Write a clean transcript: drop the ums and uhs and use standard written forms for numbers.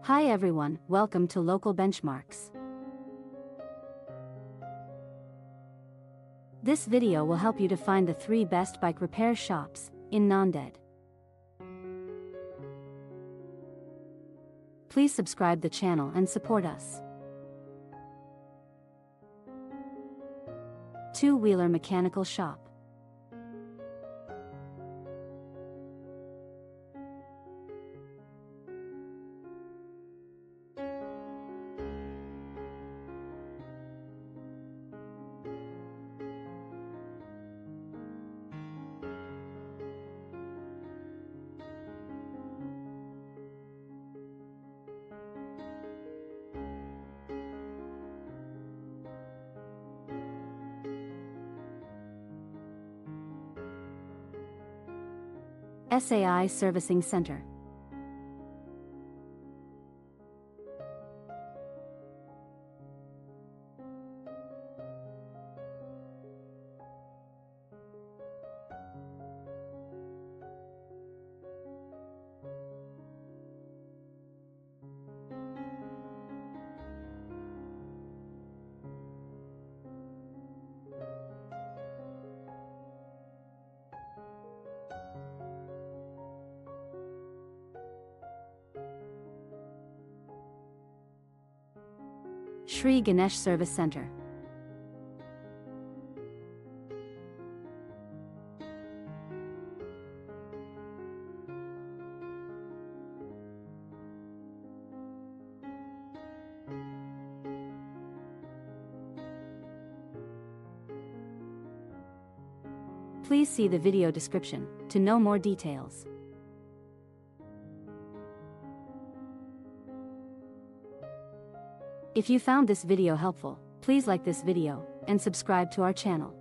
Hi everyone, welcome to Local Benchmarks. This video will help you to find the 3 best bike repair shops in Nanded. Please subscribe the channel and support us. Two-wheeler mechanical shop. SAI Servicing Center. Shri Ganesh Service Center. Please see the video description to know more details. If you found this video helpful, please like this video and subscribe to our channel.